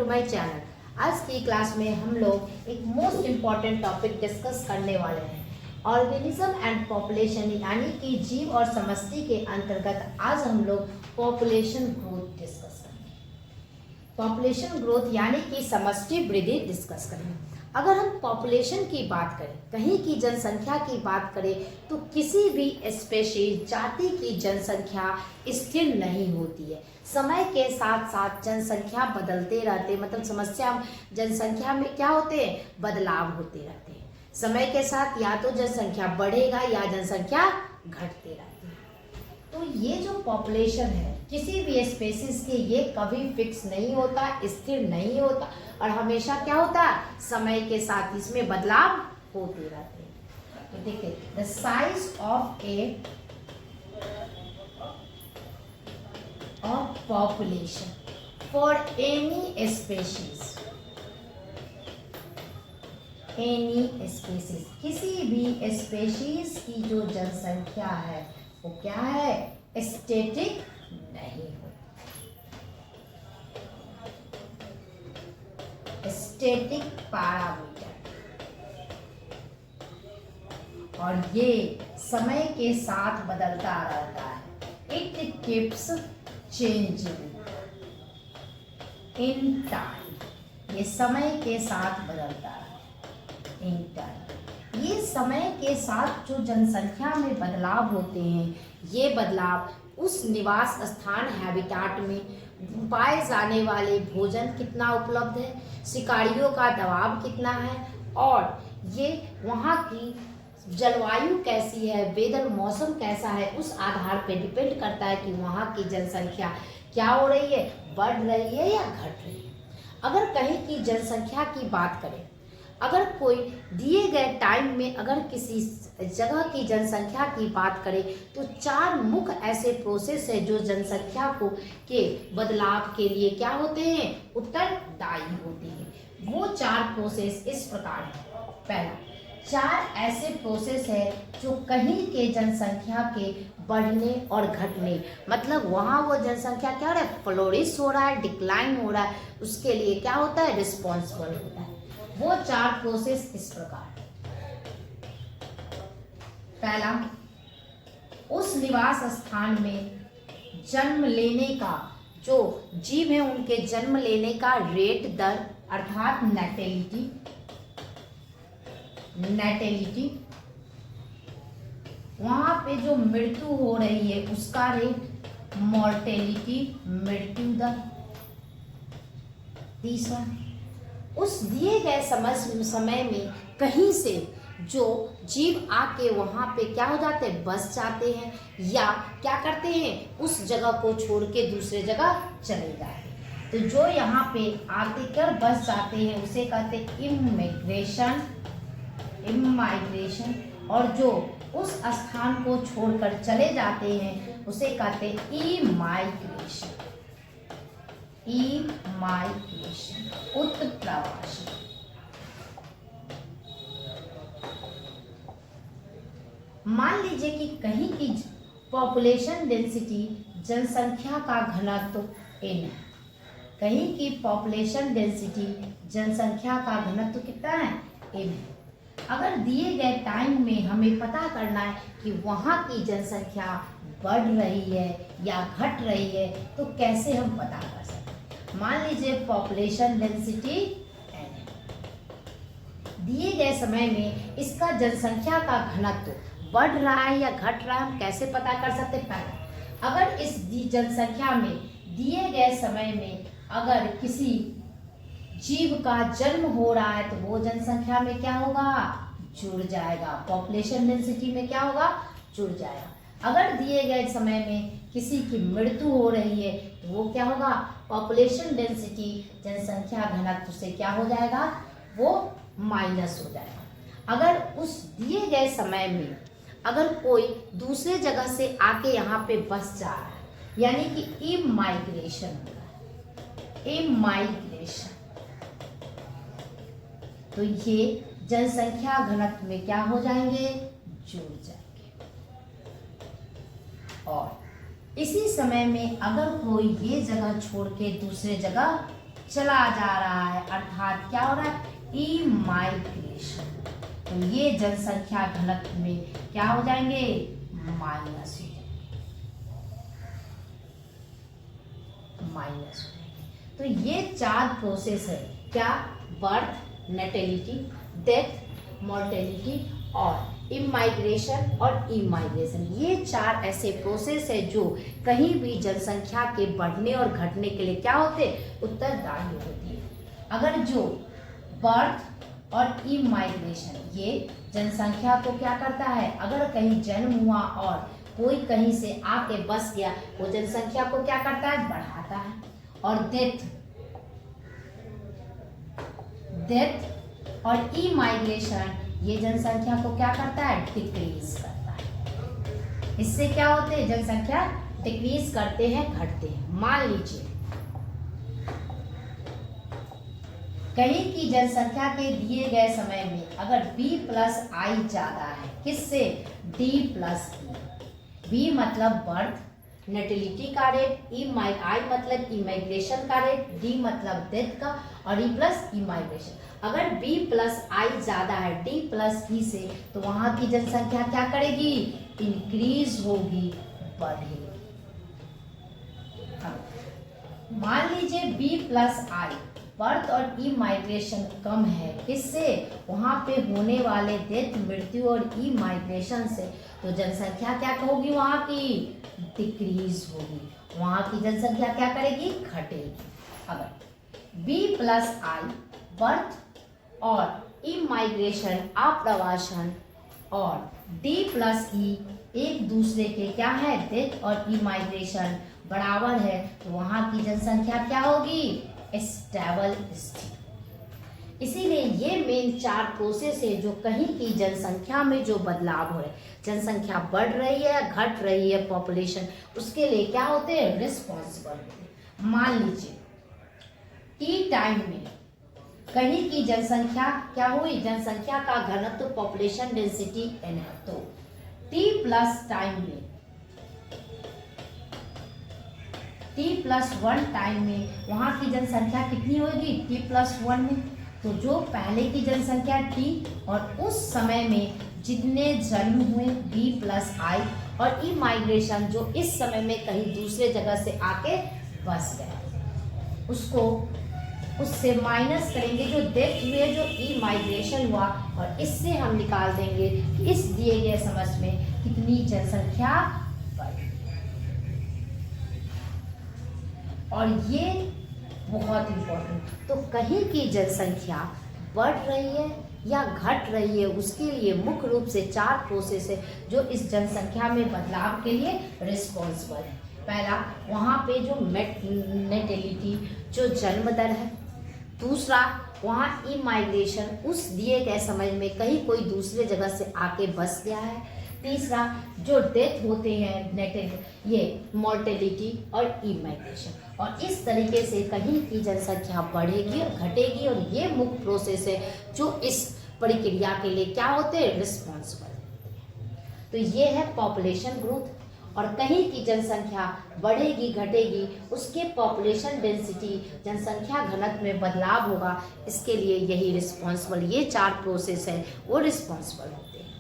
My channel. आज की class में हम लोग एक मोस्ट इम्पॉर्टेंट टॉपिक डिस्कस करने वाले हैं, ऑर्गेनिज्म एंड पॉपुलेशन, यानी कि जीव और समष्टि के अंतर्गत आज हम लोग पॉपुलेशन ग्रोथ डिस्कस करेंगे। पॉपुलेशन ग्रोथ यानी कि समष्टि वृद्धि डिस्कस करेंगे। अगर हम पॉपुलेशन की बात करें, कहीं की जनसंख्या की बात करें, तो किसी भी स्पेशीज जाति की जनसंख्या स्थिर नहीं होती है। समय के साथ साथ जनसंख्या बदलते रहते, मतलब समस्या जनसंख्या में क्या होते हैं, बदलाव होते रहते हैं। समय के साथ या तो जनसंख्या बढ़ेगा या जनसंख्या घटते रहती है। तो ये जो पॉपुलेशन है किसी भी स्पेसीज के, ये कभी फिक्स नहीं होता, स्थिर नहीं होता, और हमेशा क्या होता है, समय के साथ इसमें बदलाव होते रहते हैं। तो देखिए, the size of A population for any species, किसी भी स्पेशीज की जो जनसंख्या है वो क्या है, स्टैटिक नहीं होती। स्टैटिक पैरामीटर, और ये समय के साथ बदलता रहता है। It keeps changing in time, ये समय के साथ बदलता है इन टाइम। ये समय के साथ जो जनसंख्या में बदलाव होते हैं, ये बदलाव उस निवास स्थान हैबिटाट में पाए जाने वाले भोजन कितना उपलब्ध है, शिकारियों का दबाव कितना है, और ये वहाँ की जलवायु कैसी है, वेदर मौसम कैसा है, उस आधार पे डिपेंड करता है कि वहाँ की जनसंख्या क्या हो रही है, बढ़ रही है या घट रही है। अगर कहीं की जनसंख्या की बात करें, अगर कोई दिए गए टाइम में अगर किसी जगह की जनसंख्या की बात करें, तो 4 मुख्य ऐसे प्रोसेस है जो जनसंख्या को के बदलाव के लिए क्या होते हैं, उत्तरदायी होते हैं। वो 4 प्रोसेस इस प्रकार है। पहला, 4 ऐसे प्रोसेस है जो कहीं के जनसंख्या के बढ़ने और घटने, मतलब वहाँ वो जनसंख्या क्या हो रहा है, फ्लोरिश हो रहा है, डिक्लाइन हो रहा है, उसके लिए क्या होता है, रिस्पॉन्सिबल होता है। वो 4 प्रोसेस इस प्रकार। पहला, उस निवास स्थान में जन्म लेने का, जो जीव है उनके जन्म लेने का रेट, दर, अर्थात नैटेलिटी, वहां पे जो मृत्यु हो रही है उसका रेट, मॉर्टेलिटी, मृत्यु दर। तीसरा, उस दिए गए समय में कहीं से जो जीव आके वहाँ पे क्या हो जाते हैं, बस जाते हैं, या क्या करते हैं, उस जगह को छोड़ के दूसरे जगह चले जाते हैं। तो जो यहाँ पे आते कर बस जाते हैं उसे कहते हैं इमिग्रेशन, और जो उस स्थान को छोड़कर चले जाते हैं उसे कहते हैं इमाइग्रेशन, उत्प्रवासी। मान लीजिए कि कहीं की पॉपुलेशन डेंसिटी, जनसंख्या का घनत्व n है। कहीं की पॉपुलेशन डेंसिटी, जनसंख्या का घनत्व कितना है, n है। अगर दिए गए टाइम में हमें पता करना है कि वहाँ की जनसंख्या बढ़ रही है या घट रही है, तो कैसे हम पता कर सकते हैं। मान लीजिए पॉपुलेशन डेंसिटी n है, दिए गए समय में इसका जनसंख्या का घनत्व बढ़ रहा है या घट रहा है, हम कैसे पता कर सकते हैं। पहले, अगर इस जनसंख्या में दिए गए समय में अगर किसी जीव का जन्म हो रहा है तो वो जनसंख्या में क्या होगा, जुड़ जाएगा, पॉपुलेशन डेंसिटी में क्या होगा, जुड़ जाएगा। अगर दिए गए समय में किसी की मृत्यु हो रही है तो वो क्या होगा, पॉपुलेशन डेंसिटी, जनसंख्या घनत्व से क्या हो जाएगा, वो माइनस हो जाएगा। अगर उस दिए गए समय में अगर कोई दूसरे जगह से आके यहाँ पे बस जा रहा है, यानी कि इमाइग्रेशन हो रहा है, इमाइग्रेशन, तो ये जनसंख्या घनत्व में क्या हो जाएंगे, जुड़ जाएंगे। और इसी समय में अगर कोई ये जगह छोड़ के दूसरे जगह चला जा रहा है, अर्थात क्या हो रहा है, इमाइग्रेशन। तो ये जनसंख्या घनत्व में क्या हो जाएंगे, माइनस हो जाएंगे। तो ये 4 प्रोसेस है, क्या, बर्थ, नेटेलिटी, डेथ, मोर्टेलिटी और इमाइग्रेशन और इमाइग्रेशन। ये 4 ऐसे प्रोसेस है जो कहीं भी जनसंख्या के बढ़ने और घटने के लिए क्या होते, उत्तरदायी होती है। अगर जो बर्थ और इमाइग्रेशन ये जनसंख्या को क्या करता है, अगर कहीं जन्म हुआ और कोई कहीं से आके बस गया, वो जनसंख्या को क्या करता है, बढ़ाता है। और डेथ और इमाइग्रेशन ये जनसंख्या को क्या करता है, डिक्रीज करता है। इससे क्या होते हैं, जनसंख्या डिक्रीज करते हैं, घटते हैं। मान लीजिए कहीं की जनसंख्या के दिए गए समय में अगर b प्लस आई ज्यादा है, किससे, d प्लस ई। b मतलब बर्थ, नेटिलिटी का रेट, आई मतलब इमाइग्रेशन का रेट, d मतलब डेथ का और e प्लस इमाइग्रेशन। अगर b प्लस आई ज्यादा है d प्लस ई से, तो वहां की जनसंख्या क्या करेगी, इंक्रीज होगी, बढ़ेगी। मान लीजिए b प्लस आई बर्थ और इमाइग्रेशन कम है, किससे, वहां पे होने वाले डेथ, मृत्यु और इमाइग्रेशन से, तो जनसंख्या क्या होगी, वहां की डिक्रीज होगी, वहां की जनसंख्या क्या करेगी, घटेगी। अगर b प्लस आई बर्थ और इमाइग्रेशन, आप्रवासन और d प्लस ई एक दूसरे के क्या है, डेथ और इमाइग्रेशन बराबर है, तो वहां की जनसंख्या क्या होगी, स्टेबल स्थिति। इसीलिए ये मेन 4 प्रोसेस है जो कहीं की जनसंख्या में जो बदलाव हो रहे, जनसंख्या बढ़ रही है, घट रही है, पॉपुलेशन, उसके लिए क्या होते हैं, रिस्पॉन्सिबल। मान लीजिए टी टाइम में कहीं की जनसंख्या क्या हुई, जनसंख्या का घनत्व, पॉपुलेशन डेंसिटी n है, तो टी प्लस टाइम में, t+1 टाइम में वहां की जनसंख्या कितनी होगी, t+1 में। तो जो पहले की जनसंख्या t और उस समय में जितने जन्म हुए b प्लस आई और इमाइग्रेशन जो इस समय में कहीं दूसरे जगह से आके बस गए, उसको उससे माइनस करेंगे जो डेथ हुए, जो इमाइग्रेशन हुआ, और इससे हम निकाल देंगे कि इस दिए गए समय में कितनी जनसंख्या बढ़ी। और ये बहुत इम्पोर्टेंट, तो कहीं की जनसंख्या बढ़ रही है या घट रही है, उसके लिए मुख्य रूप से 4 प्रोसेस है जो इस जनसंख्या में बदलाव के लिए रिस्पॉन्सिबल है। पहला, वहाँ पे जो नेटेलिटी, जो जन्म दर है। दूसरा, वहाँ इमाइग्रेशन, उस दिए गए समय में कहीं कोई दूसरे जगह से आके बस गया है। तीसरा, जो डेथ होते हैं, ये मोर्टेलिटी और इमाइग्रेशन। और इस तरीके से कहीं की जनसंख्या बढ़ेगी और घटेगी, और ये मुख्य प्रोसेस है जो इस प्रक्रिया के लिए क्या होते हैं, रिस्पॉन्सिबल। तो ये है पॉपुलेशन ग्रोथ, और कहीं की जनसंख्या बढ़ेगी घटेगी, उसके पॉपुलेशन डेंसिटी, जनसंख्या घनत्व में बदलाव होगा, इसके लिए यही रिस्पॉन्सिबल, ये 4 प्रोसेस है वो रिस्पॉन्सिबल होते हैं।